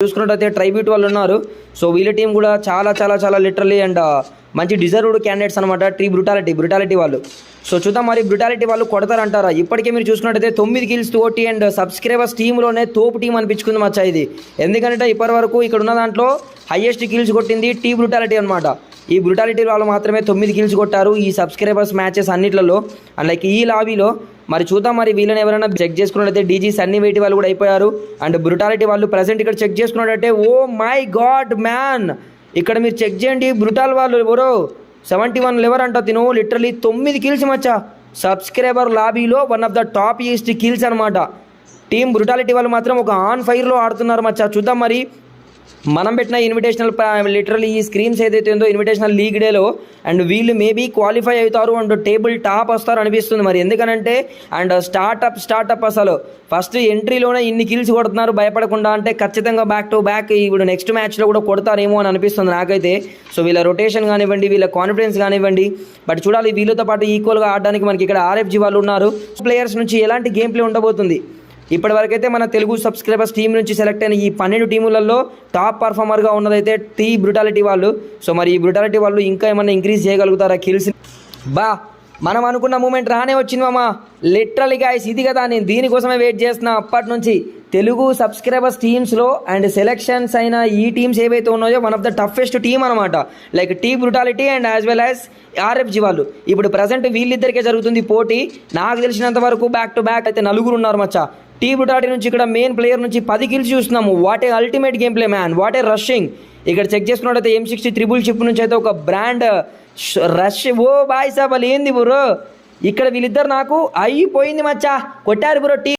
చూసుకున్నట్టయితే ట్రైబ్యూట్ వాళ్ళు ఉన్నారు. సో వీళ్ళ టీం కూడా చాలా చాలా చాలా లిటరలీ అండ్ మంచి డిజర్వ్డ్ క్యాండిడేట్స్ అనమాట. బ్రుటాలిటీ వాళ్ళు. సో చూద్దాం మరి బ్రుటాలిటీ వాళ్ళు కొడతారంటారా. ఇప్పటికే మీరు చూసుకున్నట్టయితే 9 kills తోటి అండ్ సబ్స్క్రైబర్స్ టీంలోనే తోపు టీం అనిపించుకుంది మచ్చా ఇది. ఎందుకంటే ఇప్పటి వరకు ఇక్కడ ఉన్న దాంట్లో హైయెస్ట్ కిల్స్ కొట్టింది బ్రుటాలిటీ అనమాట. ఈ బ్రుటాలిటీ వాళ్ళు మాత్రమే 9 kills కొట్టారు ఈ సబ్స్క్రైబర్స్ మ్యాచెస్ అన్నిట్లలో. అండ్ లైక్ ఈ లాబీలో మరి చూద్దాం మరి వీళ్ళని ఎవరైనా చెక్ చేసుకున్నట్టయితే డీజీ సన్నీ వెయిట్ వాళ్ళు కూడా అయిపోయారు. అండ్ బ్రుటాలిటీ వాళ్ళు ప్రజెంట్ ఇక్కడ చెక్ చేసుకున్నట్టయితే ఓ మై గాడ్ మ్యాన్, ఇక్కడ మీరు చెక్ చేయండి. బ్రుటాల్ వాళ్ళు ఎవరో 71 లెవర్ అంట తిను. లిటరలీ 9 kills మచ్చా. సబ్స్క్రైబర్ లాబీలో one of the top east kills అనమాట. టీం బ్రుటాలిటీ వాళ్ళు మాత్రం ఒక ఆన్ ఫైర్లో ఆడుతున్నారు మచ్చా. చూద్దాం మరి మనం పెట్టిన ఇన్విటేషనల్ లిటరల్లీ ఈ స్క్రీన్స్ ఏదైతే ఉందో ఇన్విటేషనల్ లీగ్ డేలో అండ్ వీళ్ళు మేబీ క్వాలిఫై అవుతారు అండ్ టేబుల్ టాప్ వస్తారు అనిపిస్తుంది మరి. ఎందుకనంటే అండ్ స్టార్టప్ అసలు ఫస్ట్ ఎంట్రీలోనే ఇన్ని కిల్స్ కొడుతున్నారు భయపడకుండా. అంటే ఖచ్చితంగా బ్యాక్ టు బ్యాక్ ఇప్పుడు నెక్స్ట్ మ్యాచ్లో కూడా కొడతారేమో అని అనిపిస్తుంది నాకైతే. సో వీళ్ళ రొటేషన్ కానివ్వండి, వీళ్ళ కాన్ఫిడెన్స్ కానివ్వండి, బట్ చూడాలి వీళ్ళతో పాటు ఈక్వల్గా ఆడడానికి మనకి ఇక్కడ RFG వాళ్ళు ఉన్నారు. ప్లేయర్స్ నుంచి ఎలాంటి గేమ్ ప్లే ఉండబోతుంది. ఇప్పటివరకైతే మన తెలుగు సబ్స్క్రైబర్స్ టీం నుంచి సెలెక్ట్ అయిన ఈ 12 టీములలో టాప్ పర్ఫార్మర్గా ఉన్నదైతే బ్రుటాలిటీ వాళ్ళు. సో మరి ఈ బ్రుటాలిటీ వాళ్ళు ఇంకా ఏమన్నా ఇంక్రీజ్ చేయగలుగుతారా కిల్స్? మనం అనుకున్న మూమెంట్ రానే వచ్చింది మామ. లిటరలీ గైస్ ఇది కదా నేను దీనికోసమే వెయిట్ చేస్తున్నా అప్పటి నుంచి. తెలుగు సబ్స్క్రైబర్స్ టీమ్స్లో అండ్ సెలెక్షన్స్ అయిన ఈ టీమ్స్ ఏవైతే ఉన్నాయో one of the toughest team అనమాట. Like Brutality and as well as RFG వాళ్ళు. ఇప్పుడు ప్రజెంట్ వీళ్ళిద్దరికే జరుగుతుంది పోటీ. నాకు తెలిసినంత వరకు బ్యాక్ టు బ్యాక్ అయితే 4 ఉన్నారు మచ్చా. బ్రుటాలిటీ నుంచి ఇక్కడ మెయిన్ ప్లేయర్ నుంచి 10 kills చూస్తున్నాము. What a ultimate game play man, what a rushing. ఇక్కడ చెక్ చేసుకున్నట్టయితే M60 త్రిబుల్ చిప్ నుంచి అయితే ఒక బ్రాండ్ రష్. ఓ బాయ్ సాబ్ వాళ్ళు ఏంది బ్రో, ఇక్కడ వీళ్ళిద్దరు నాకు అయిపోయింది మచ్చా. కొట్టారు బ్రో టీ